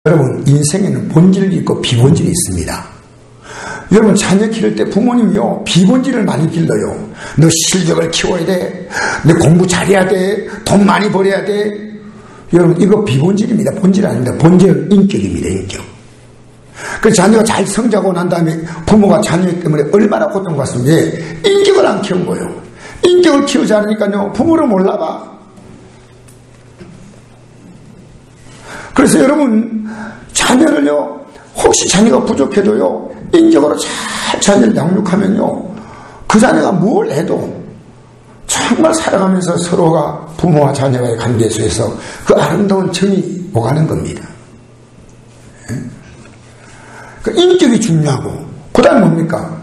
여러분, 인생에는 본질이 있고 비본질이 있습니다. 여러분, 자녀 기를 때 부모님이요, 비본질을 많이 길러요. 너 실력을 키워야 돼. 너 공부 잘해야 돼. 돈 많이 벌어야 돼. 여러분, 이거 비본질입니다. 본질 아닙니다. 본질은 인격입니다. 인격. 그래서 자녀가 잘 성장하고 난 다음에 부모가 자녀 때문에 얼마나 고통받습니까? 인격을 안 키운 거예요. 인격을 키우지 않으니까요, 부모를 몰라봐. 그래서 여러분, 자녀를요, 혹시 자녀가 부족해도요, 인격으로 잘 자녀를 양육하면요, 그 자녀가 뭘 해도 정말 살아가면서 서로가 부모와 자녀와의 관계 속에서 그 아름다운 정이 오가는 겁니다. 그 인격이 중요하고, 그 다음 뭡니까?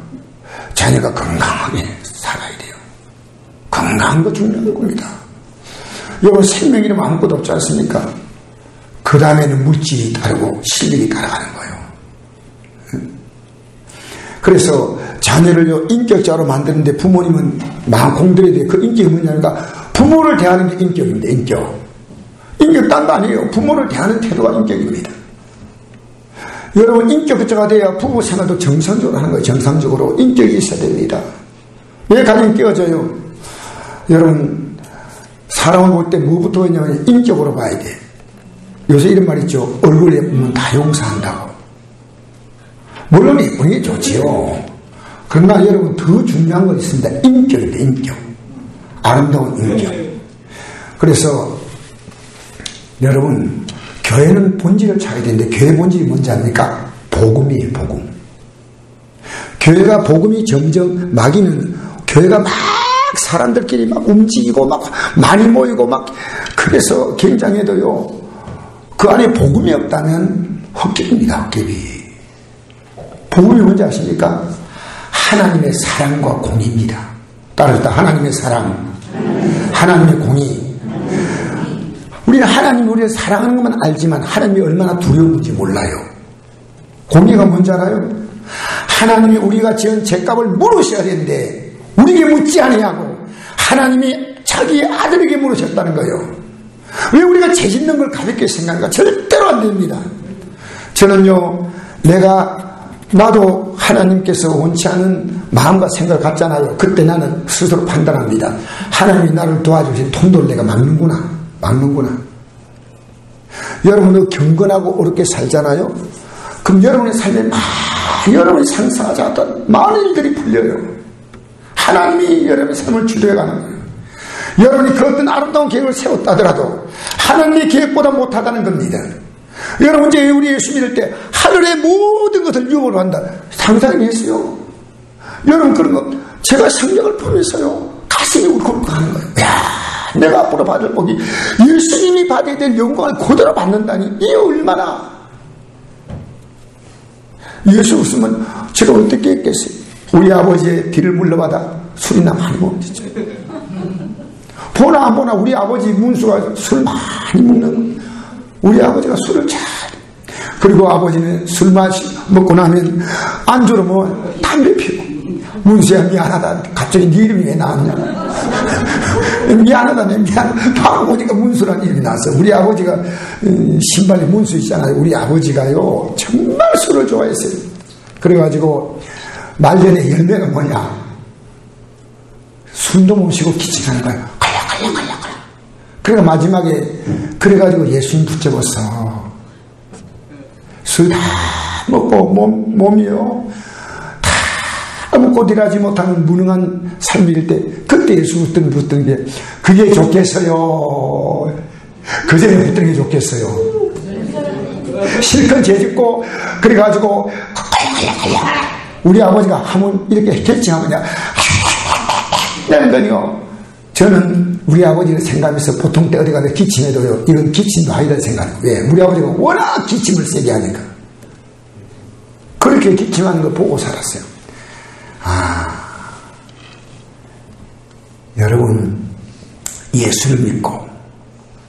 자녀가 건강하게 살아야 돼요. 건강한 거 중요한 겁니다. 여러분, 생명이라면 아무것도 없지 않습니까? 그 다음에는 물질이 따르고 실력이 따라가는 거예요. 그래서 자녀를 인격자로 만드는데 부모님은 마음 공들여야 돼요. 그 인격이 뭐냐니까 부모를 대하는 게 인격입니다. 인격. 인격 딴 거 아니에요. 부모를 대하는 태도가 인격입니다. 여러분, 인격자가 돼야 부부 생활도 정상적으로 하는 거예요. 정상적으로 인격이 있어야 됩니다. 왜 가정이 깨어져요? 여러분, 사람을 볼 때 뭐부터 있냐면 인격으로 봐야 돼. 요새 이런 말 있죠. 얼굴 예쁘면 다 용서한다고. 물론 예쁘는 게 좋지요. 그러나 여러분, 더 중요한 건 있습니다. 인격입니다. 인격. 아름다운 인격. 그래서 여러분, 교회는 본질을 찾아야 되는데 교회 본질이 뭔지 압니까? 복음이에요. 복음. 교회가 복음이 점점 막이는, 교회가 막 사람들끼리 막 움직이고 막 많이 모이고 막 그래서 굉장해도요, 그 안에 복음이 없다면 헛개비입니다. 헛개비. 복음이 뭔지 아십니까? 하나님의 사랑과 공의입니다. 따라서 하나님의 사랑, 하나님의 공의. 우리는 하나님이 우리를 사랑하는 것만 알지만 하나님이 얼마나 두려운지 몰라요. 공의가 뭔지 알아요? 하나님이 우리가 지은 죄값을 물으셔야 되는데 우리에게 묻지 아니하고 하나님이 자기의 아들에게 물으셨다는 거예요. 왜 우리가 죄 짓는 걸 가볍게 생각하는가? 절대로 안 됩니다. 저는요, 나도 하나님께서 원치 않은 마음과 생각을 갖잖아요. 그때 나는 스스로 판단합니다. 하나님이 나를 도와주신 통도를 내가 막는구나. 여러분도 경건하고 어렵게 살잖아요. 그럼 여러분의 삶에 여러분이 상상하지 않았던 많은 일들이 풀려요. 하나님이 여러분의 삶을 주도해가는 거예요. 여러분이 그 어떤 아름다운 계획을 세웠다더라도 하나님의 계획보다 못하다는 겁니다. 여러분, 이제 우리 예수 믿을 때 하늘의 모든 것을 유혹으로 한다. 상상이 했어요. 여러분, 그런 거 제가 성경을 보면서요, 가슴이 울컥하는 거예요. 야, 내가 앞으로 받을 복이 예수님이 받아야 될 영광을 그대로 받는다니, 이게 얼마나. 예수 없으면 제가 어떻게 했겠어요? 우리 아버지의 뒤를 물러받아 술이나 많이 먹었죠. 보나 안 보나 우리 아버지 문수가 술 많이 먹는, 우리 아버지가 술을 잘, 그리고 아버지는 술 먹고 나면 안주로 뭐 담배 피우고, 문수야 미안하다, 갑자기 네 이름이 왜 나왔냐, 미안하다, 바로 보니까 문수라는 이름이 나왔어. 우리 아버지가 신발에 문수 있잖아요. 우리 아버지가요 정말 술을 좋아했어요. 그래가지고 말년에 열매가 뭐냐, 숨도 못 쉬고 기침하는 거예요. 그러니까 마지막에 그래가지고 예수님 붙잡았어. 술 다 먹고 몸이요 다 먹고 일하지 못하는 무능한 삶일 때 그때 예수 붙던 게 그게 좋겠어요? 그전에 붙던 게 좋겠어요? 실컷 죄짓고 그래가지고 우리 아버지가 하면 이렇게 캐치하면 내는 거니요. 저는 우리 아버지를 생각하면서 보통 때 어디 가서 기침해도요, 이건 기침도 아니라 생각해요. 왜? 우리 아버지가 워낙 기침을 세게 하니까. 그렇게 기침하는 걸 보고 살았어요. 여러분, 예수를 믿고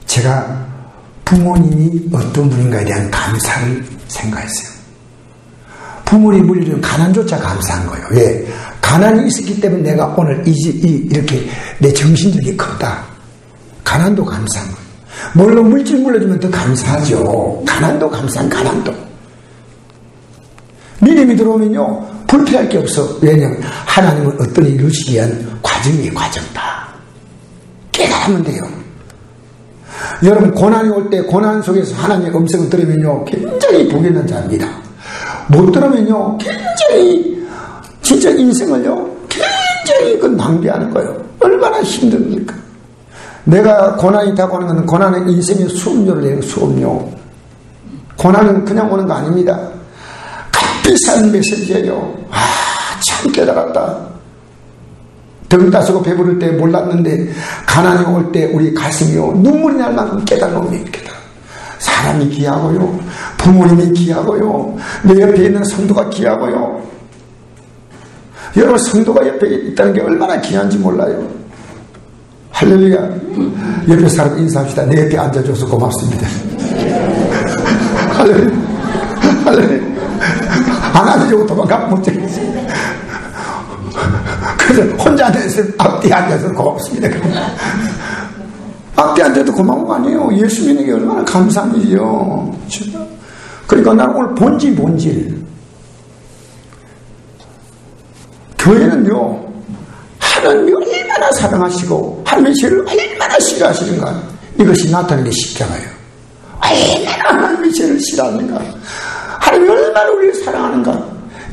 제가 부모님이 어떤 분인가에 대한 감사를 생각했어요. 부모님 물려준 가난조차 감사한 거예요. 왜? 가난이 있었기 때문에 내가 오늘 이렇게 내 정신력이 컸다. 가난도 감사한 거예요. 물론 물질 물려주면 더 감사하죠. 가난도 감사한 가난도. 믿음이 들어오면요 불필요할 게 없어. 왜냐하면 하나님은 어떤 일을 이루시기 위한 과정이 과정다. 깨달으면 돼요. 여러분 고난이 올 때 고난 속에서 하나님의 음성을 들으면요 굉장히 복 있는 자입니다. 못 들으면요 굉장히 진짜 인생을요 굉장히 낭비하는 거예요. 얼마나 힘듭니까? 내가 고난이 있다고 하는 것은 고난은 인생의 수업료를 내는 수업료. 고난은 그냥 오는 거 아닙니다. 값비싼 메시지예요. 참 깨달았다. 등 따스고 배부를 때 몰랐는데 가난이 올 때 우리 가슴이요 눈물이 날 만큼 깨달음이 깨달아. 사람이 귀하고요, 부모님이 귀하고요, 내 옆에 있는 성도가 귀하고요. 여러분 성도가 옆에 있다는 게 얼마나 귀한지 몰라요. 할렐루야. 옆에 사람 인사합시다. 내 옆에 앉아줘서 고맙습니다. 할렐루야. 할렐루야. 안 앉아주고 도망가면 못 되겠어요. 그래서 혼자 앉아서 앞뒤에 앉아서 고맙습니다. 앞뒤에 앉아도 고마운 거 아니에요. 예수 믿는 게 얼마나 감사한 일이요. 그러니까 나는 오늘 본질. 교회는요, 하나님이 얼마나 사랑하시고, 하나님의 죄를 얼마나 싫어하시는가. 이것이 나타나는 게 십자가예요. 얼마나 하나님의 죄를 싫어하는가. 하나님이 얼마나 우리를 사랑하는가.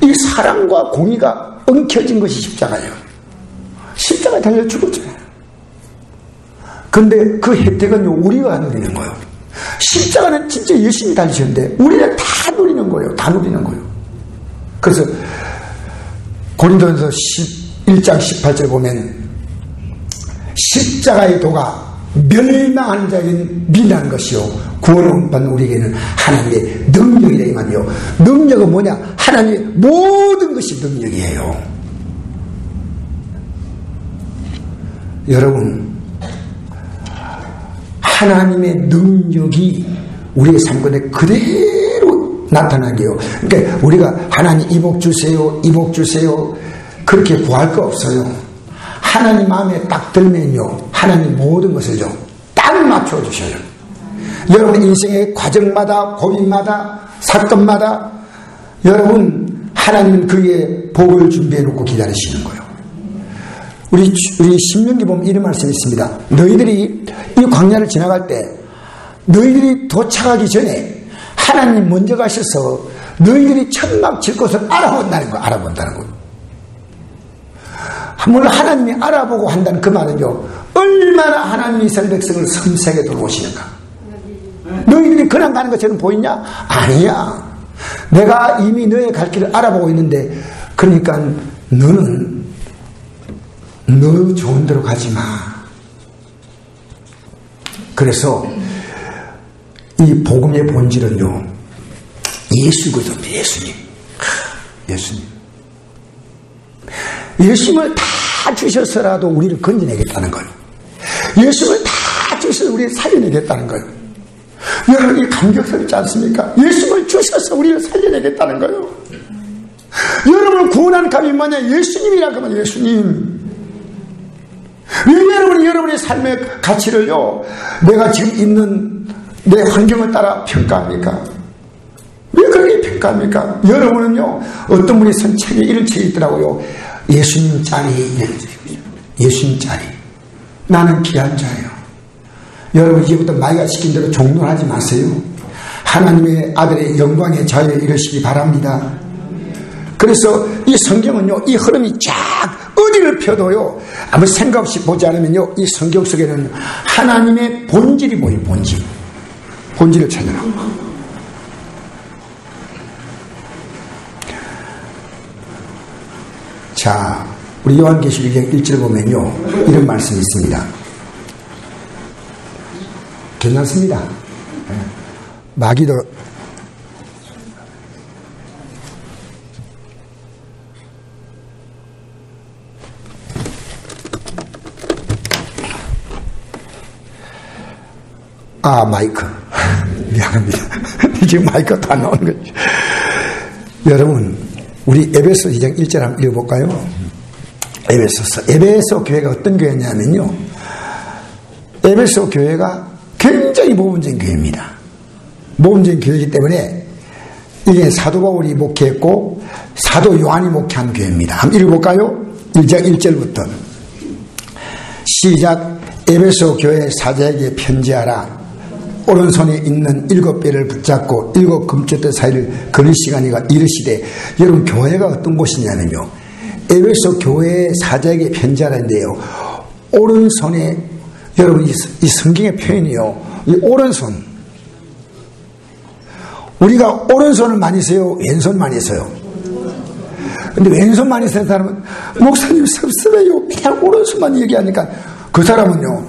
이 사랑과 공의가 엉켜진 것이 십자가예요. 십자가에 달려 죽었잖아요. 근데 그 혜택은요, 우리가 누리는 거예요. 십자가는 진짜 열심히 달리셨는데, 우리가 다 누리는 거예요. 다 누리는 거예요. 그래서, 고린도전서 1장 18절 보면, 십자가의 도가 멸망하는 자에게는 미련한 것이요, 구원을 받는 우리에게는 하나님의 능력이라 이 말이요. 능력은 뭐냐? 하나님의 모든 것이 능력이에요. 여러분, 하나님의 능력이 우리의 삶권에 그대로 나타나게요. 그러니까 우리가 하나님 이복 주세요, 이복 주세요 그렇게 구할 거 없어요. 하나님 마음에 딱 들면요, 하나님 모든 것을요 딱 맞춰주셔요. 여러분 인생의 과정마다, 고민마다, 사건마다 여러분 하나님은 그의 복을 준비해 놓고 기다리시는 거예요. 우리 신명기 보면 이런 말씀이 있습니다. 너희들이 이 광야를 지나갈 때 너희들이 도착하기 전에 하나님 먼저 가셔서 너희들이 천막 질 곳을 알아본다는 거, 알아본다는 거. 물론 하나님이 알아보고 한다는 그 말은요, 얼마나 하나님이 이스라엘 백성을 섬세하게 돌보시는가. 너희들이 그냥 가는 것처럼 보이냐? 아니야. 내가 이미 너의 갈 길을 알아보고 있는데, 그러니까 너는 너 좋은 데로 가지 마. 그래서 이 복음의 본질은요, 예수거든요. 예수님. 예수님을 다 주셔서라도 우리를 건져내겠다는 거예요. 예수님을 다 주셔서 우리를 살려내겠다는 거예요. 여러분, 이 감격스럽지 않습니까? 예수님을 주셔서 우리를 살려내겠다는 거예요. 여러분을 구원하는 감이 뭐냐? 예수님이라고 하면 예수님. 왜 여러분이 여러분의 삶의 가치를요, 내가 지금 있는 내 환경을 따라 평가합니까? 왜 그렇게 평가합니까? 여러분은요, 어떤 분이 책에 이런 책이 있더라고요. 예수님 짜리. 예수님 짜리. 나는 귀한 자예요. 여러분, 이제부터 마이가 시킨 대로 종론하지 마세요. 하나님의 아들의 영광의 자유에 이르시기 바랍니다. 그래서 이 성경은요, 이 흐름이 쫙 어디를 펴도요, 아무 생각 없이 보지 않으면요, 이 성경 속에는 하나님의 본질이 보여요. 본질을 찾으라. 자, 우리 요한계시록 2장 1절 보면요, 이런 말씀이 있습니다. 괜찮습니다. 마귀도 마이크. 미안합니다. 지금 마이크가 안 나오는 거죠. 여러분, 우리 에베소 2장 1절 한번 읽어볼까요? 에베소 교회가 어떤 교회냐면요, 에베소 교회가 굉장히 모범적인 교회입니다. 모범적인 교회이기 때문에 이게 사도 바울이 목회했고 사도 요한이 목회한 교회입니다. 한번 읽어볼까요? 1장 1절부터 시작. 에베소 교회 사자에게 편지하라. 오른손에 있는 7배를 붙잡고 7 금폛대 사이를 거는 시간이가 이르시되. 여러분, 교회가 어떤 곳이냐면요, 에베소 교회 사자에게 편지하라는데요, 오른손에, 여러분, 이 성경의 표현이요, 이 오른손, 우리가 오른손을 많이 써요, 왼손 많이 써요? 근데 왼손 많이 쓰는 사람은 목사님 섭섭해요, 맨날 오른손만 얘기하니까 그 사람은요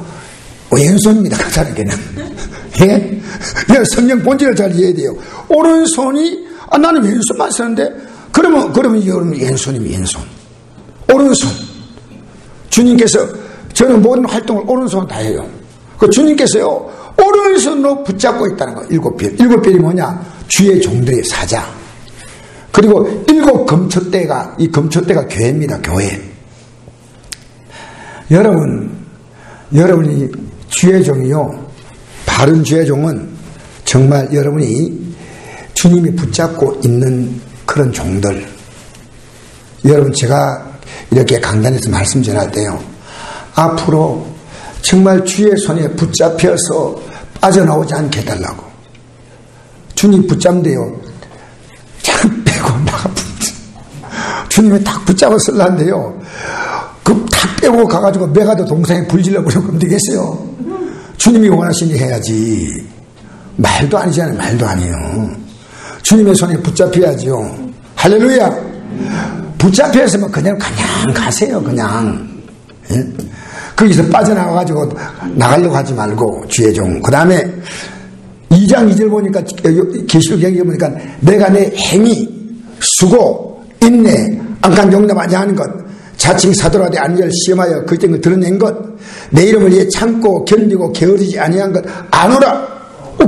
왼손입니다. 그 사람에게는. 예? 성경 본질을 잘 이해해야 돼요. 오른손이 나는 왼손만 쓰는데 그러면 여러분 왼손이면 왼손, 오른손. 주님께서 저는 모든 활동을 오른손으로 다 해요. 그 주님께서요 오른손으로 붙잡고 있다는 거예요. 7별. 7별이 뭐냐? 주의 종들의 사자. 그리고 7 금폛대가, 이 금폛대가 교회입니다. 교회. 여러분이 주의 종이요, 바른 주의 종은 정말 여러분이 주님이 붙잡고 있는 그런 종들. 여러분, 제가 이렇게 강단에서 말씀 전할 때요, 앞으로 정말 주의 손에 붙잡혀서 빠져나오지 않게 해달라고. 주님 붙잡는데요, 참 빼고 나가 주님이 딱 붙잡아 쓸란데요, 그 탁 빼고 가가지고 메가도 동상에 불질러 버리고 그러면 되겠어요? 주님이 원하시니 해야지. 말도 아니잖아요. 말도 아니에요. 주님의 손에 붙잡혀야죠. 할렐루야. 붙잡혀있으면 그냥 가세요. 그냥. 예? 거기서 빠져나가가지고 나가려고 하지 말고, 주의 종. 그 다음에 2장 2절 보니까, 계시록 경기 보니까, 내가 내 행위, 수고, 인내, 안간 용납하지 않은 것, 자칭 사도라되 안절 시험하여 그 점을 드러낸 것, 내 이름을 위해 참고 견디고 게으르지 아니한 것 아노라.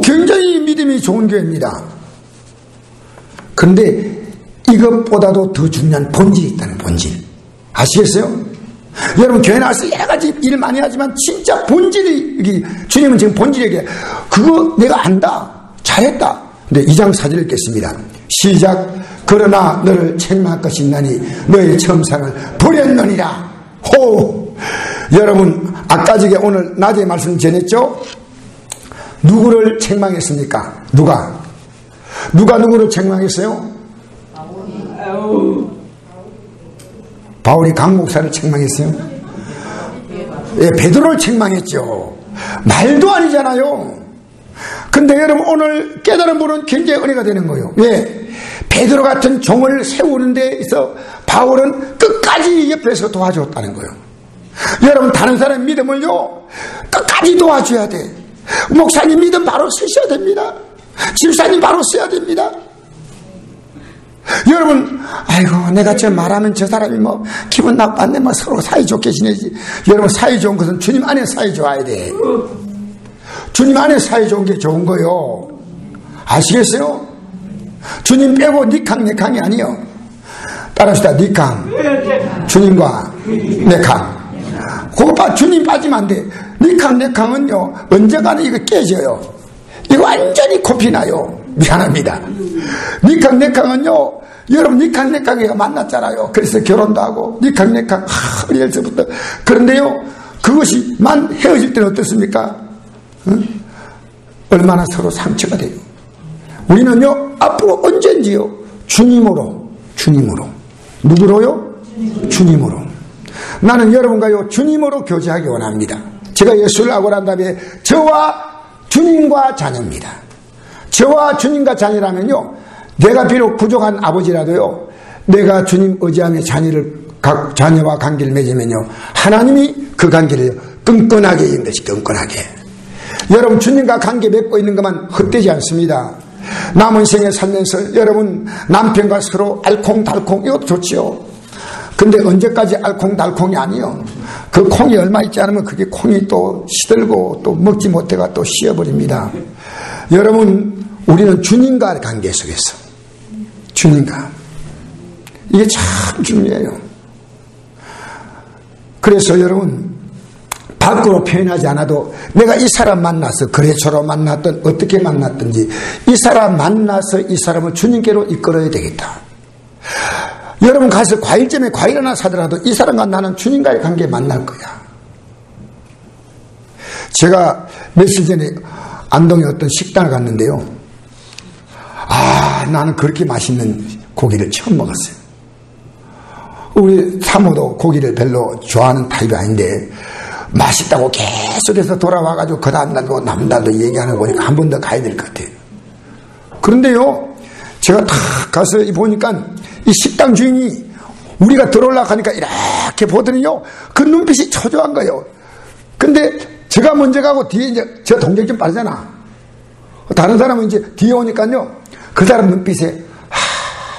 굉장히 믿음이 좋은 교회입니다. 그런데 이것보다도 더 중요한 본질이 있다는, 본질. 아시겠어요? 여러분, 교회 나와서 여러 가지 일 많이 하지만 진짜 본질이, 주님은 지금 본질이 얘기해요. 그거 내가 안다, 잘했다. 근데 2장 4절 읽겠습니다. 시작. 그러나 너를 책망할 것이 있나니 너의 첨상을 버렸느니라. 호! 여러분, 아까 저게 오늘 낮에 말씀 전했죠? 누구를 책망했습니까? 누가 누구를 책망했어요? 바울이 강 목사를 책망했어요? 예, 베드로를 책망했죠. 말도 아니잖아요. 근데 여러분, 오늘 깨달은 분은 굉장히 은혜가 되는 거예요. 왜? 베드로 같은 종을 세우는 데 있어 바울은 끝까지 옆에서 도와줬다는 거예요. 여러분, 다른 사람 믿음을요 끝까지 도와줘야 돼. 목사님 믿음 바로 쓰셔야 됩니다. 집사님 바로 써야 됩니다. 여러분, 아이고 내가 저 말하면 저 사람이 뭐 기분 나빴네, 뭐 서로 사이좋게 지내지. 여러분, 사이좋은 것은 주님 안에 사이좋아야 돼. 주님 안에 사이좋은 게 좋은 거요. 아시겠어요? 주님 빼고 니캉 내캉이 아니요. 따라합시다. 니캉, 주님과 내캉. 그거 봐, 주님 빠지면 안 돼. 니캉 내캉은요 언젠가는 이거 깨져요. 이거 완전히 코피나요. 미안합니다. 니캉 내캉은요, 여러분 니캉 내캉이가 만났잖아요. 그래서 결혼도 하고 니캉 내캉 어릴 때부터. 그런데요, 그것이 헤어질 때는 어떻습니까? 응? 얼마나 서로 상처가 돼요. 우리는요 앞으로 언젠지요 주님으로. 누구로요? 주님으로. 나는 여러분과요 주님으로 교제하기 원합니다. 제가 예수를 알고 난 다음에 저와 주님과 자녀입니다. 저와 주님과 자녀라면요, 내가 비록 부족한 아버지라도요, 내가 주님 의지하며 자녀와 관계를 맺으면요, 하나님이 그 관계를 끈끈하게 이은 것이 끈끈하게. 여러분, 주님과 관계 맺고 있는 것만 헛되지 않습니다. 남은 생에 살면서 여러분, 남편과 서로 알콩달콩, 이것도 좋지요. 근데 언제까지 알콩달콩이 아니요. 그 콩이 얼마 있지 않으면 그게 콩이 또 시들고 또 먹지 못해가 또 쉬어버립니다. 여러분, 우리는 주님과 관계 속에서, 주님과, 이게 참 중요해요. 그래서 여러분, 밖으로 표현하지 않아도 내가 이 사람 만나서 거래처로 만났든 어떻게 만났든지 이 사람 만나서 이 사람을 주님께로 이끌어야 되겠다. 여러분 가서 과일점에 과일 하나 사더라도 이 사람과 나는 주님과의 관계에 만날 거야. 제가 며칠 전에 안동에 어떤 식당을 갔는데요. 나는 그렇게 맛있는 고기를 처음 먹었어요. 우리 사모도 고기를 별로 좋아하는 타입이 아닌데 맛있다고 계속해서 돌아와가지고 그 다음날도 남날도 얘기하는 거 보니까 한 번 더 가야 될 것 같아요. 그런데요, 제가 탁 가서 보니까 이 식당 주인이 우리가 들어오려고 하니까 이렇게 보더니요, 그 눈빛이 초조한 거예요. 근데 제가 먼저 가고 뒤에 이제 저 동작 좀 빠르잖아. 다른 사람은 이제 뒤에 오니까요, 그 사람 눈빛에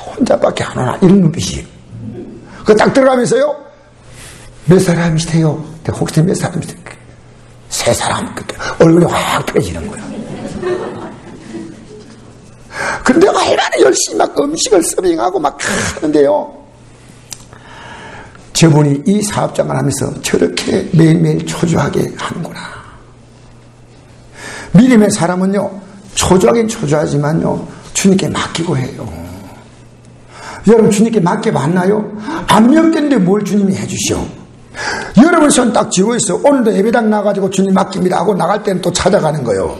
혼자밖에 안 오나 이런 눈빛이에요. 그 딱 들어가면서요, 몇 사람이세요? 혹시 몇 사람이세요? 3사람. 그때 얼굴이 확 펴지는 거예요. 근데 얼마나 열심히 막 음식을 서빙하고 막 하는데요, 저분이 이 사업장을 하면서 저렇게 매일매일 초조하게 하는구나. 믿음의 사람은요, 초조하긴 초조하지만요, 주님께 맡기고 해요. 여러분 주님께 맡겨 봤나요? 안 맡겼는데 뭘 주님이 해주셔? 여러분 손 딱 쥐고 있어. 오늘도 예배당 나가지고 주님 맡깁니다 하고 나갈 때는 또 찾아가는 거예요.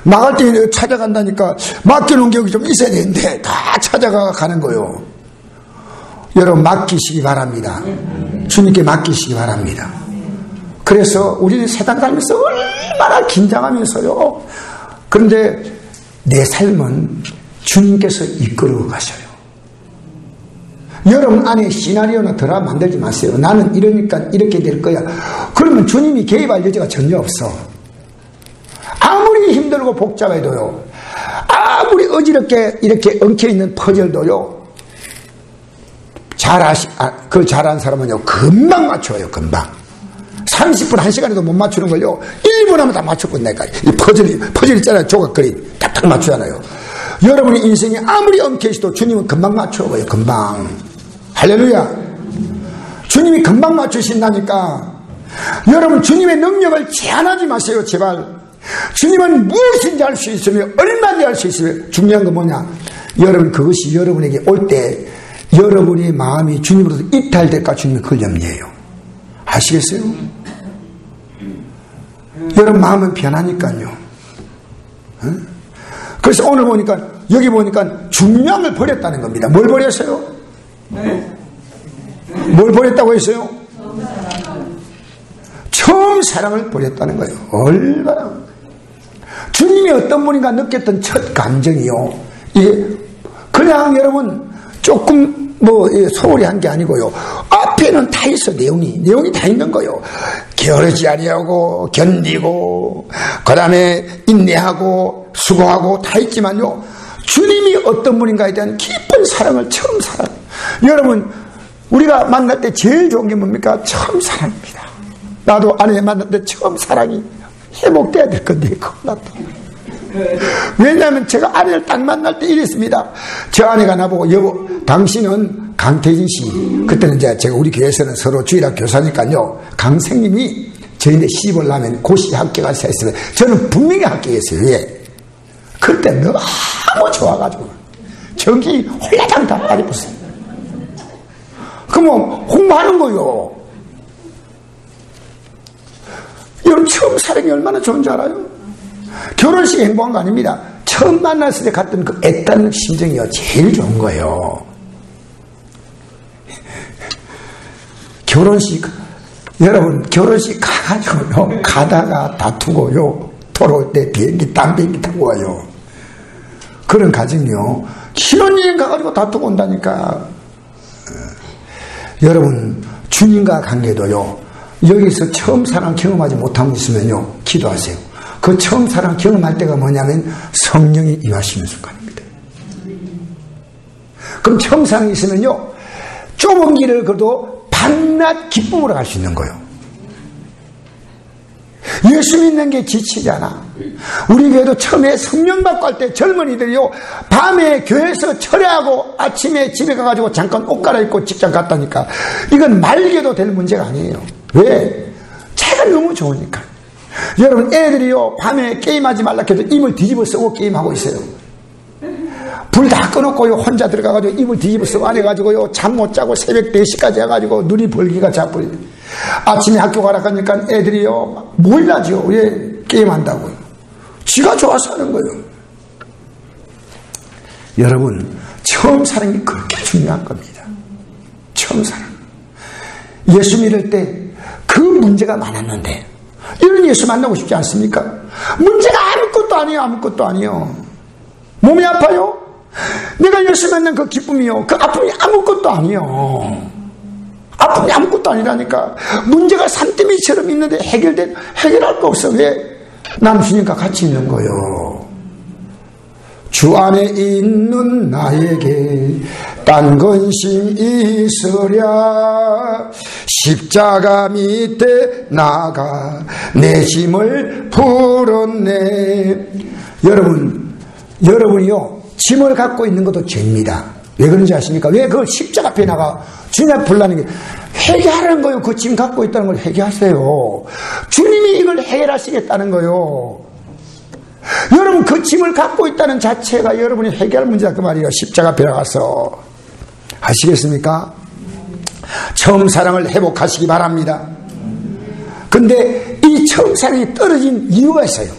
나갈 때 찾아간다니까 맡겨놓은 게 여기 좀 있어야 되는데 다 찾아가 가는 거예요. 여러분 맡기시기 바랍니다. 주님께 맡기시기 바랍니다. 그래서 우리는 세상 살면서 얼마나 긴장하면서요. 그런데 내 삶은 주님께서 이끌어 가셔요. 여러분 안에 시나리오나 드라마 만들지 마세요. 나는 이러니까 이렇게 될 거야. 그러면 주님이 개입할 여지가 전혀 없어. 아무리 힘들고 복잡해도요, 아무리 어지럽게 이렇게 엉켜있는 퍼즐도요, 그걸 잘하는 사람은요, 금방 맞춰요. 금방 30분 1시간에도 못 맞추는 걸요 1분 하면 다 맞췄거든. 내가 이 퍼즐 있잖아요. 조각그림 딱딱 맞추잖아요. 여러분의 인생이 아무리 엉켜있어도 주님은 금방 맞춰요. 금방. 할렐루야. 주님이 금방 맞추신다니까. 여러분 주님의 능력을 제한하지 마세요. 제발. 주님은 무엇인지 할 수 있으며 얼마든지 할 수 있으며, 중요한 건 뭐냐, 여러분 그것이 여러분에게 올 때 여러분의 마음이 주님으로부터 이탈될까 주님이 그걸 염려해요. 아시겠어요? 여러분 마음은 변하니까요. 응? 그래서 오늘 보니까 여기 보니까 중요한 걸 버렸다는 겁니다. 뭘 버렸어요? 뭘 버렸다고 했어요? 처음 사랑을 버렸다는 거예요. 얼마나 주님이 어떤 분인가 느꼈던 첫 감정이요, 이게 그냥 여러분 조금 소홀히 한 게 아니고요, 앞에는 다 있어. 내용이 다 있는 거예요. 게으르지 아니하고 견디고 그 다음에 인내하고 수고하고 다 있지만요, 주님이 어떤 분인가에 대한 깊은 사랑을 처음 사랑. 여러분 우리가 만날 때 제일 좋은 게 뭡니까? 처음 사랑입니다. 나도 아내 만날 때 처음 사랑이 회복돼야 될 건데 그거 났다. 왜냐하면 제가 아내를 딱 만날 때 이랬습니다. 저 아내가 나보고, 여보 당신은 강태진 씨, 그때는 이제 제가 우리 교회에서는 서로 주일학 교사니까요, 강생님이 저희한테 시집을 나면 고시 합격할 수 있으면 저는 분명히 합격했어요. 예. 그때 너무 좋아가지고 전기 홀라당 다 빠져버렸어요. 그러면 홍보하는 거요. 여러분 처음 사랑이 얼마나 좋은 줄 알아요? 결혼식이 행복한 거 아닙니다. 처음 만났을 때 갔던 그 애딴 심정이요, 제일 좋은 거예요. 결혼식, 여러분 결혼식 가가지고요, 가다가 다투고요, 돌아올 때 딴 비행기 타고 와요. 그런 가정이요, 신혼여행 가가지고 다투고 온다니까. 여러분 주님과 관계도요, 여기서 처음 사랑 경험하지 못하고 있으면요, 기도하세요. 그 처음 사랑 경험할 때가 뭐냐면 성령이 임하시는 순간입니다. 그럼 처음 사랑이 있으면요, 좁은 길을 걸어도 밤낮 기쁨으로 갈 수 있는 거예요. 예수 믿는 게 지치잖아. 우리 교회도 처음에 성령 받고 할 때 젊은이들이요, 밤에 교회에서 철회하고 아침에 집에 가가지고 잠깐 옷 갈아입고 직장 갔다니까. 이건 말개도 될 문제가 아니에요. 왜? 차가 너무 좋으니까. 여러분, 애들이요, 밤에 게임하지 말라 해도 입을 뒤집어 쓰고 게임하고 있어요. 불 다 꺼놓고요, 혼자 들어가가지고 입을 뒤집어 쓰고 안 해가지고요, 잠 못 자고 새벽 4시까지 해가지고 눈이 벌기가 자꾸. 아침에 학교 가라 하니까 애들이요, 몰라죠. 왜 게임한다고요? 지가 좋아서 하는 거예요. 여러분, 처음 사랑이 그렇게 중요한 겁니다. 처음 사랑. 예수 믿을 때 그 문제가 많았는데, 이런 예수 만나고 싶지 않습니까? 문제가 아무것도 아니에요. 아무것도 아니에요. 몸이 아파요? 내가 예수 만난 그 기쁨이요, 그 아픔이 아무것도 아니에요. 아픔이 아무것도 아니라니까. 문제가 산더미처럼 있는데 해결할 거 없어. 왜? 남순이가 같이 있는 거예요. 주 안에 있는 나에게 딴 근심 있으랴. 십자가 밑에 나가 내 짐을 풀었네. 여러분이요, 짐을 갖고 있는 것도 죄입니다. 왜 그런지 아십니까? 왜 그걸 십자가 앞에 나가 주님 앞에 불라는 게, 회개하라는 거예요. 그 짐 갖고 있다는 걸 회개하세요. 주님이 이걸 해결하시겠다는 거예요. 여러분, 그 짐을 갖고 있다는 자체가 여러분이 해결할 문제다 그 말이에요. 십자가 앞에 나가서. 아시겠습니까? 처음 사랑을 회복하시기 바랍니다. 근데 이 처음 사랑이 떨어진 이유가 있어요.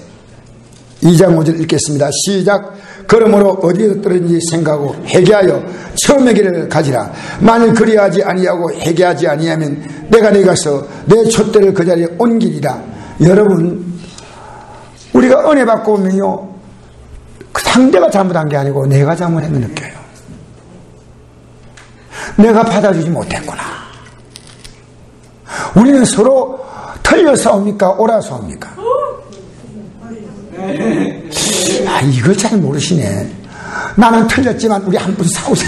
2장 5절 읽겠습니다. 시작. 그러므로 어디에서 떨어진지 생각하고 회개하여 처음의 길을 가지라. 만일 그리하지 아니하고 회개하지 아니하면 내가 가서 내 촛대를 그 자리에 옮기리라. 여러분, 우리가 은혜 받고 오면요, 상대가 잘못한 게 아니고 내가 잘못했는 느껴요. 내가 받아주지 못했구나. 우리는 서로 틀려 싸웁니까? 옳아 싸웁니까? 아, 이걸 잘 모르시네. 나는 틀렸지만 우리 한 번 싸우자.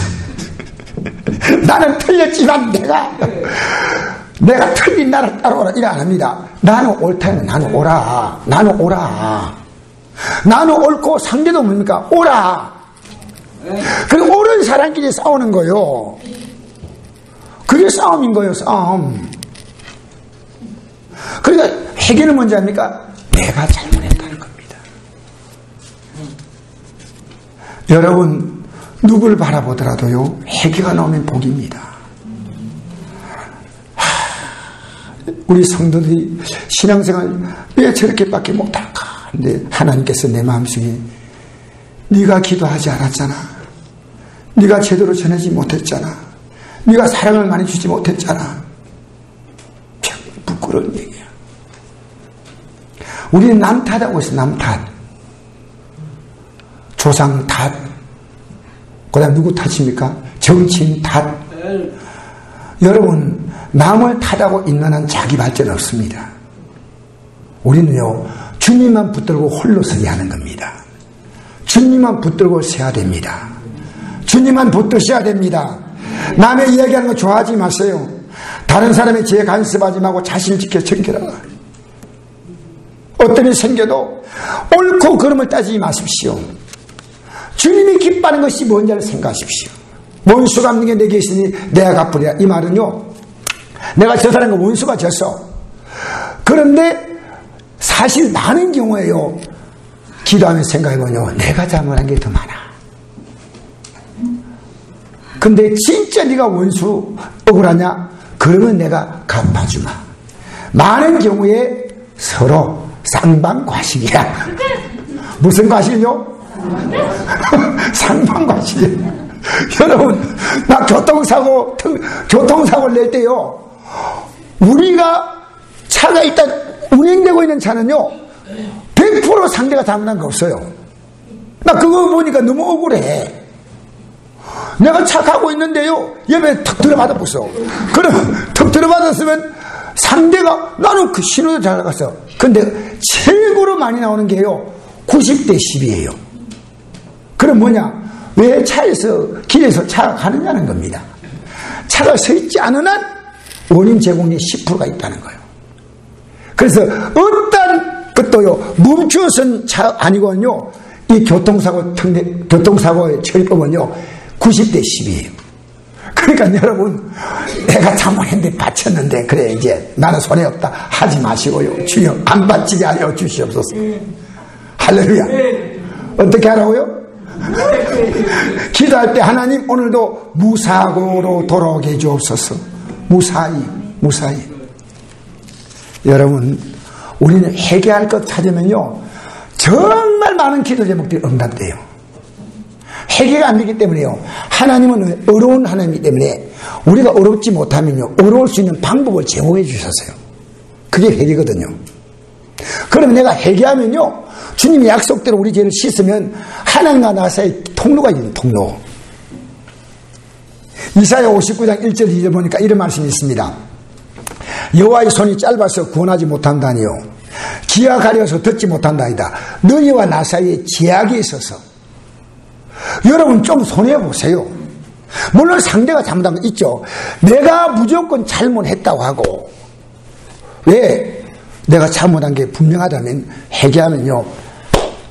나는 틀렸지만 내가 틀린 나를 따라오라. 이래 안 합니다. 나는 옳다면 나는 오라. 나는 오라. 나는 옳고 상대도 뭡니까? 오라. 그리고 옳은 사람끼리 싸우는 거요. 그게 싸움인 거예요. 싸움. 그러니까 해결은 뭔지 압니까? 내가 잘못했다는 겁니다. 여러분, 누굴 바라보더라도요, 회개가 나오면 복입니다. 우리 성도들이 신앙생활 왜 저렇게밖에 못할까? 근데 하나님께서 내 마음속에 네가 기도하지 않았잖아. 네가 제대로 전하지 못했잖아. 네가 사랑을 많이 주지 못했잖아. 참 부끄러운 얘기야. 우리는 남 탓하고 있어. 남 탓. 조상 탓. 그 다음 누구 탓입니까? 정치인 탓. 여러분, 남을 탓하고 있는 한 자기 발전 없습니다. 우리는요, 주님만 붙들고 홀로 서게 하는 겁니다. 주님만 붙들고 서야 됩니다. 주님만 붙드셔야 됩니다. 남의 이야기하는 거 좋아하지 마세요. 다른 사람의 죄에 간섭하지 말고 자신을 지켜 챙겨라. 어떤 일이 생겨도 옳고 그름을 따지지 마십시오. 주님이 기뻐하는 것이 뭔지를 생각하십시오. 원수 갚는 게 내게 있으니 내가 갚으리라. 이 말은요, 내가 저 사람과 원수가 졌어. 그런데 사실 많은 경우에요, 기도하면서 생각해보면 내가 잘못한 게 더 많아. 근데 진짜 네가 원수 억울하냐? 그러면 내가 갚아주마. 많은 경우에 서로 쌍방과실이야. 무슨 과실요? 쌍방과실. 여러분, 나 교통사고를 낼 때요, 우리가 차가 일단 운행되고 있는 차는요, 100% 상대가 잘못한 거 없어요. 나 그거 보니까 너무 억울해. 내가 차 가고 있는데요, 옆에 턱 들어받아 보소. 그럼 턱 들어받았으면 상대가, 나는 그 신호도 잘 나갔어. 근데 최고로 많이 나오는 게요, 90대 10이에요. 그럼 뭐냐? 왜 차에서, 길에서 차가 가느냐는 겁니다. 차가 서 있지 않은 한 원인 제공이 10%가 있다는 거예요. 그래서 어떤 것도요, 멈추어선 차 아니거든요, 이 교통사고의 처리법은요, 90대 10이에요. 그러니까 여러분, 내가 잘못했는데 바쳤는데 그래 이제 나는 손해 없다 하지 마시고요. 주여 안 바치게 하여 주시옵소서. 할렐루야. 어떻게 하라고요? 기도할 때 하나님 오늘도 무사고로 돌아오게 해주옵소서. 무사히. 여러분, 우리는 회개할 것 찾으면요 정말 많은 기도 제목들이 응답돼요. 회개가 안 되기 때문에요. 하나님은 어려운 하나님이기 때문에 우리가 어렵지 못하면요 어려울 수 있는 방법을 제공해 주셨어요. 그게 회개거든요. 그러면 내가 회개하면요 주님의 약속대로 우리 죄를 씻으면 하나님과 나 사이에 통로가 있는 통로. 이사야 59장 1절 2절 보니까 이런 말씀이 있습니다. 여호와의 손이 짧아서 구원하지 못한다니요 귀가 가려서 듣지 못한다이다. 너희와 나 사이에 제약이 있어서. 여러분 좀 손해보세요. 물론 상대가 잘못한 거 있죠. 내가 무조건 잘못했다고 하고, 왜? 내가 잘못한 게 분명하다면 회개하면요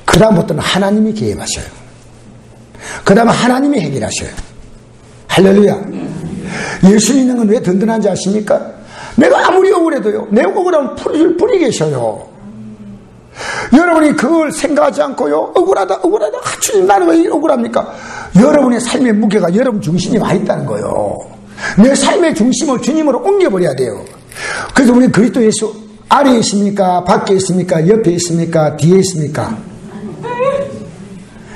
그 다음부터는 하나님이 개입하셔요. 그 다음에 하나님이 해결하셔요. 할렐루야. 예수 믿는 건 왜 든든한지 아십니까? 내가 아무리 억울해도요 내 억울함을 풀어줄 분이 계셔요. 여러분이 그걸 생각하지 않고요 억울하다 주님 나는 왜 억울합니까? 여러분의 삶의 무게가 여러분 중심이 와 있다는 거예요. 내 삶의 중심을 주님으로 옮겨버려야 돼요. 그래서 우리 그리스도 예수 아래에 있습니까? 밖에 있습니까? 옆에 있습니까? 뒤에 있습니까?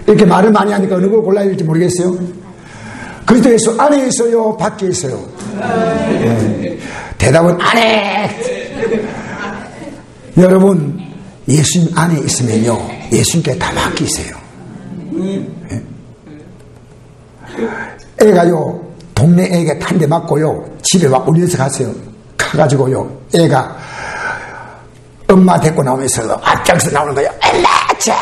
이렇게 말을 많이 하니까 어느 걸 골라야 될지 모르겠어요. 그리스도 예수 안에 있어요? 밖에 있어요? 대답은 안에. 여러분 예수님 안에 있으면요 예수님께 다 맡기세요. 애가요 동네 애가 탄 데 맞고요 집에 막 울려서 가세요. 가가지고요 애가 엄마 데리고 나오면서 앞장서 나오는 거예요. 엄마 죄야.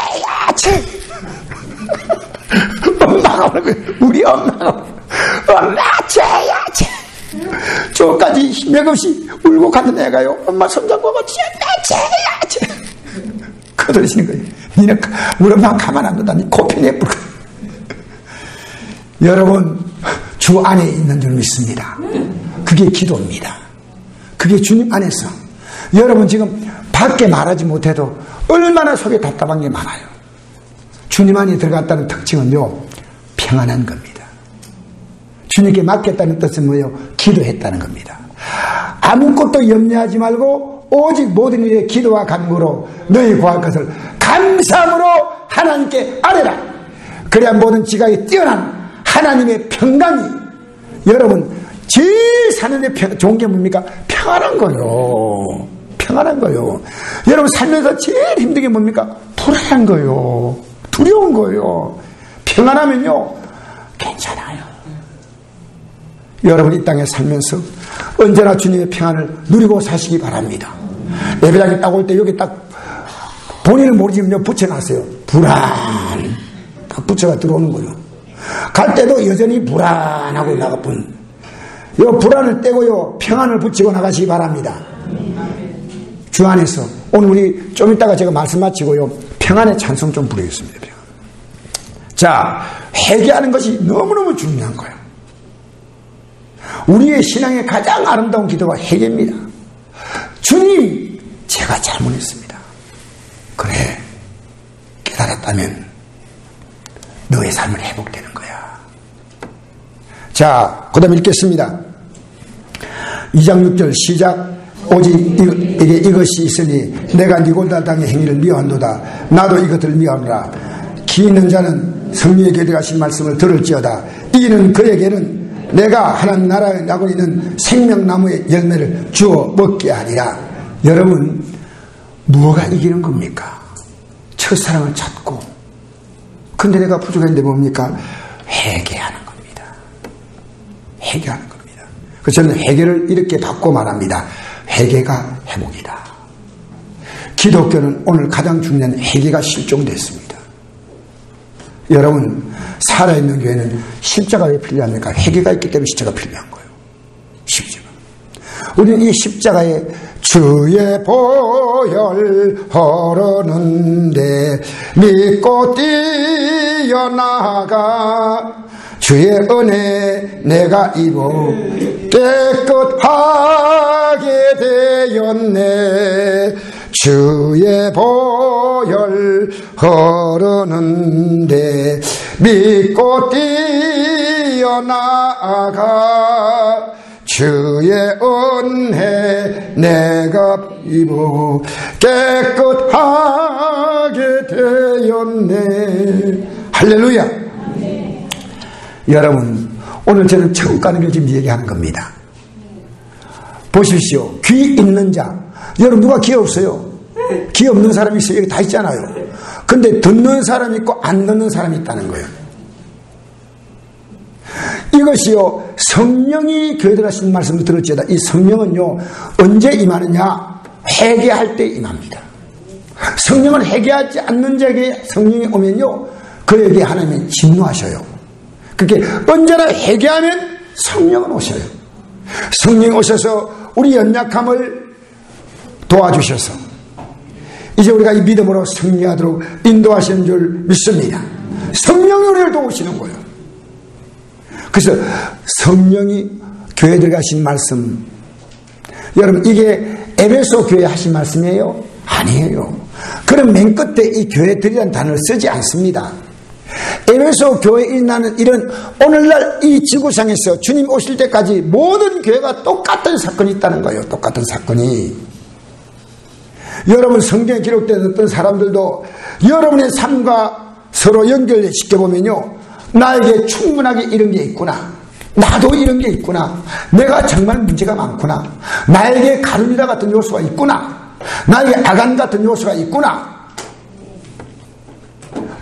엄마가 오는 거예요. 우리 엄마가 엄마 죄야. 저까지 맥없이 울고 가는 애가요 엄마 손잡고 죄야. 그러시는 거예요. 니는 우리 엄마 가만 안 둔다. 니 코피 내뿔. 여러분 주 안에 있는 줄 믿습니다. 그게 기도입니다. 그게 주님 안에서. 여러분 지금 밖에 말하지 못해도 얼마나 속에 답답한 게 많아요. 주님 안에 들어갔다는 특징은요 평안한 겁니다. 주님께 맡겼다는 뜻은 뭐예요? 기도했다는 겁니다. 아무것도 염려하지 말고 오직 모든 일에 기도와 간구로 너희 구할 것을 감사함으로 하나님께 아뢰라. 그래야 모든 지각이 뛰어난 하나님의 평강이. 여러분 제일 사는데 좋은 게 뭡니까? 평안한 거요. 평안한 거요. 여러분 살면서 제일 힘든 게 뭡니까? 불안한 거요. 두려운 거요. 평안하면요 괜찮아요. 여러분 이 땅에 살면서 언제나 주님의 평안을 누리고 사시기 바랍니다. 예배당에 딱 올 때 여기 딱 본인은 모르지만 붙여놨어요. 불안. 딱 붙여가 들어오는 거요. 갈 때도 여전히 불안하고 나가뿐. 요 불안을 떼고요 평안을 붙이고 나가시기 바랍니다. 주 안에서 오늘 우리 좀 이따가 제가 말씀 마치고요 평안의 찬송 좀 부르겠습니다. 평안. 자, 회개하는 것이 너무너무 중요한 거예요. 우리의 신앙의 가장 아름다운 기도가 회개입니다. 주님 제가 잘못했습니다. 그래 깨달았다면 너의 삶은 회복되는 거야. 자, 그 다음에 읽겠습니다. 2장 6절 시작. 오직 이것이 있으니 내가 니골다 땅의 행위를 미워한도다. 나도 이것을 미워하노라. 기 있는 자는 성령의 계획하신 말씀을 들을지어다. 이는 그에게는 내가 하나님 나라에 나고 있는 생명나무의 열매를 주어 먹게 하리라. 여러분 무엇가 이기는 겁니까? 첫사랑을 찾고. 근데 내가 부족한데 뭡니까? 회개하는 겁니다. 회개하는 겁니다. 그래서 저는 회개를 이렇게 바꿔 말합니다. 회개가 회복이다. 기독교는 오늘 가장 중요한 회개가 실종됐습니다. 여러분 살아있는 교회는 십자가 왜 필요합니까? 회개가 있기 때문에 십자가 필요한 거예요. 십자가. 우리는 이 십자가에 주의 보혈 흐르는데 믿고 뛰어나가 주의 은혜 내가 입어 깨끗하게 되었네. 주의 보혈 흐르는데 믿고 뛰어나가 주의 은혜 내가 입어 깨끗하게 되었네. 할렐루야. 여러분, 오늘 저는 처음 가는 걸 지금 얘기하는 겁니다. 보십시오. 귀 있는 자. 여러분, 누가 귀 없어요? 귀 없는 사람이 있어요. 여기 다 있잖아요. 근데 듣는 사람이 있고 안 듣는 사람이 있다는 거예요. 이것이요, 성령이 교회 들어가시는 말씀을 들었지다. 이 성령은요, 언제 임하느냐? 회개할 때 임합니다. 성령은 회개하지 않는 자에게 성령이 오면요, 그에게 하나님은 진노하셔요. 그렇게 언제나 회개하면 성령은 오셔요. 성령이 오셔서 우리 연약함을 도와주셔서 이제 우리가 이 믿음으로 승리하도록 인도하시는 줄 믿습니다. 성령이 우리를 도우시는 거예요. 그래서 성령이 교회에 들어가신 말씀, 여러분 이게 에베소 교회 하신 말씀이에요? 아니에요. 그럼 맨 끝에 이 교회들이라는 단어를 쓰지 않습니다. 에베소 교회에 일어나는 이런 오늘날 이 지구상에서 주님 오실 때까지 모든 교회가 똑같은 사건이 있다는 거예요. 똑같은 사건이. 여러분 성경에 기록된 어떤 사람들도 여러분의 삶과 서로 연결시켜보면요, 나에게 충분하게 이런 게 있구나, 나도 이런 게 있구나, 내가 정말 문제가 많구나, 나에게 가룟유다 같은 요소가 있구나, 나에게 아간 같은 요소가 있구나.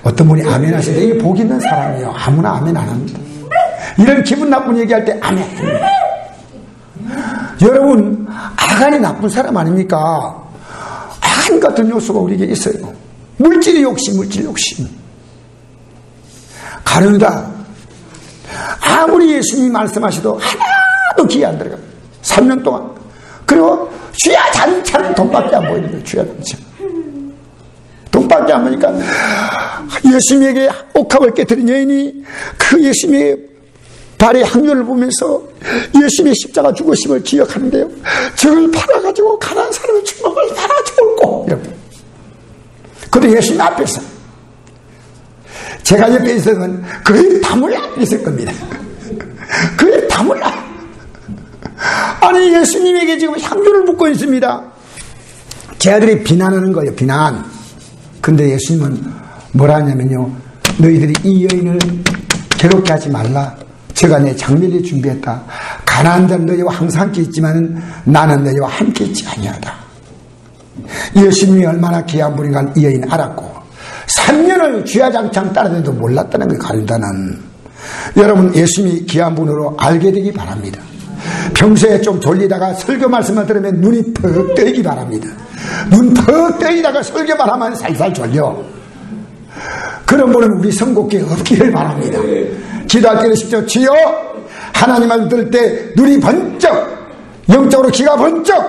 어떤 분이 아멘 하시는데 이게 복 있는 사람이에요. 아무나 아멘 안 합니다. 이런 기분 나쁜 얘기할 때 아멘. 여러분, 아간이 나쁜 사람 아닙니까? 아간 같은 요소가 우리에게 있어요. 물질 욕심. 가룟유다, 아무리 예수님이 말씀하셔도 하나도 귀에 안 들어갑니다. 3년 동안. 그리고 주야 잔차는 돈밖에 안 보이는 거예요. 주야 잔차. 돈밖에 안 보니까 예수님에게 옥합을 깨뜨린 여인이 그 예수님의 발의 향유를 보면서 예수님의 십자가 죽으심을 기억하는데요, 저걸 팔아가지고 가난한 사람의 주먹을 달아 죽을고. 그런데 예수님 앞에서, 제가 옆에 있었던 그의 담을 앞에 있을 겁니다. 그의 담을 앞. 아니 예수님에게 지금 향유를 붓고 있습니다. 제 아들이 비난하는 거예요. 비난. 근데 예수님은 뭐라 하냐면요, 너희들이 이 여인을 괴롭게 하지 말라. 제가 내 장례를 준비했다. 가난한 자는 너희와 항상 함께 있지만 나는 너희와 함께 있지 아니하다. 예수님이 얼마나 귀한 분인가 이 여인 알았고 3년을 쥐야장창 따라다니도 몰랐다는 걸 가른다는. 여러분, 예수님이 귀한 분으로 알게 되기 바랍니다. 평소에 좀 졸리다가 설교 말씀만 들으면 눈이 퍽 뜨이기 바랍니다. 눈 퍽 뜨이다가 설교만 하면 살살 졸려. 그런 분은 우리 선곡기에 없기를 바랍니다. 기도할 때는 십시오. 주여, 하나님 말 들을 때 눈이 번쩍, 영적으로 귀가 번쩍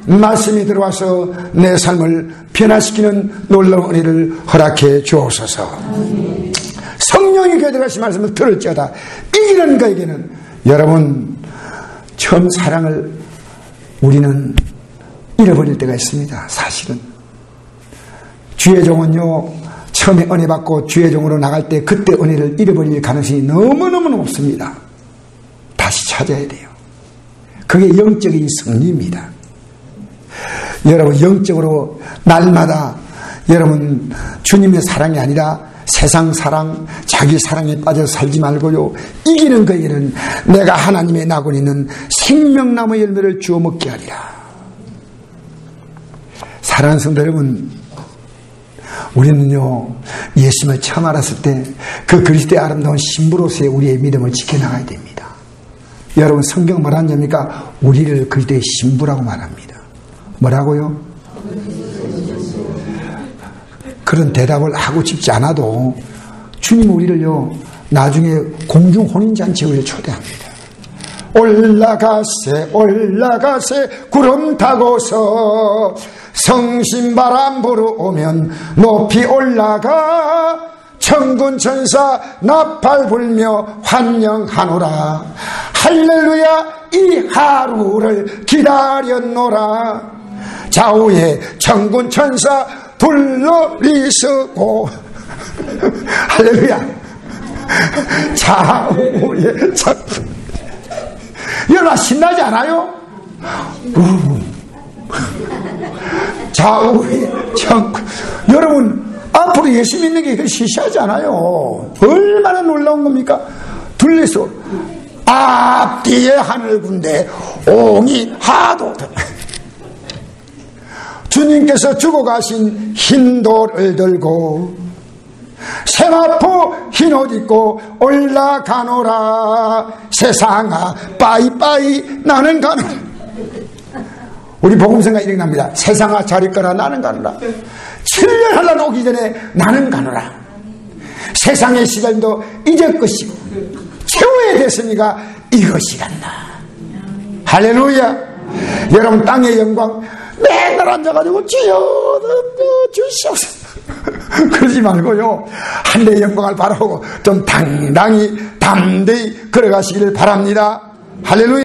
말씀이 들어와서 내 삶을 변화시키는 놀라운 은혜를 허락해 주옵소서. 성령이 교회 들어가신 말씀을 들을지어다 이기는 그에게는, 여러분, 처음 사랑을 우리는 잃어버릴 때가 있습니다. 사실은 주의 종은요, 처음에 은혜 받고 주의 종으로 나갈 때 그때 은혜를 잃어버릴 가능성이 너무너무 높습니다. 다시 찾아야 돼요. 그게 영적인 승리입니다. 여러분, 영적으로 날마다 여러분 주님의 사랑이 아니라 세상 사랑, 자기 사랑에 빠져 살지 말고요, 이기는 그에게는 내가 하나님의 나고 있는 생명나무 열매를 주워 먹게 하리라. 사랑하는 성도 여러분, 우리는요, 예수님을 처음 알았을 때 그 그리스도의 아름다운 신부로서의 우리의 믿음을 지켜나가야 됩니다. 여러분, 성경 뭐라 하냐니까 우리를 그리스도의 신부라고 말합니다. 뭐라고요? 그런 대답을 하고 싶지 않아도 주님 우리를요, 나중에 공중 혼인잔치에 우리를 초대합니다. 올라가세 구름 타고서 성신바람 불어오면 높이 올라가 천군 천사 나팔 불며 환영하노라. 할렐루야, 이 하루를 기다렸노라. 좌우에 천군 천사 둘러리서고 할렐루야. 좌우에 천군. 여러분 신나지 않아요? 좌우에 천군. 여러분 앞으로 예수 믿는 게 시시하지 않아요. 얼마나 놀라운 겁니까? 둘레서 앞뒤에 하늘 군대 옹이 하도다. 주님께서 주고 가신 흰 돌을 들고 세마포 흰 옷 입고 올라가노라. 세상아 빠이빠이 나는 가노라. 우리 복음성가 이렇게 납니다. 세상아 잘 있거라 나는 가노라. 7년 하나 오기 전에 나는 가노라. 세상의 시간도 이제 것이고 최후의 됐으니까 이것이 간다. 할렐루야. 여러분 땅의 영광 맨날 앉아가지고 주여 주시옵소서 그러지 말고요, 하늘의 영광을 바라보고 좀 당당히 담대히 걸어가시기를 바랍니다. 할렐루야.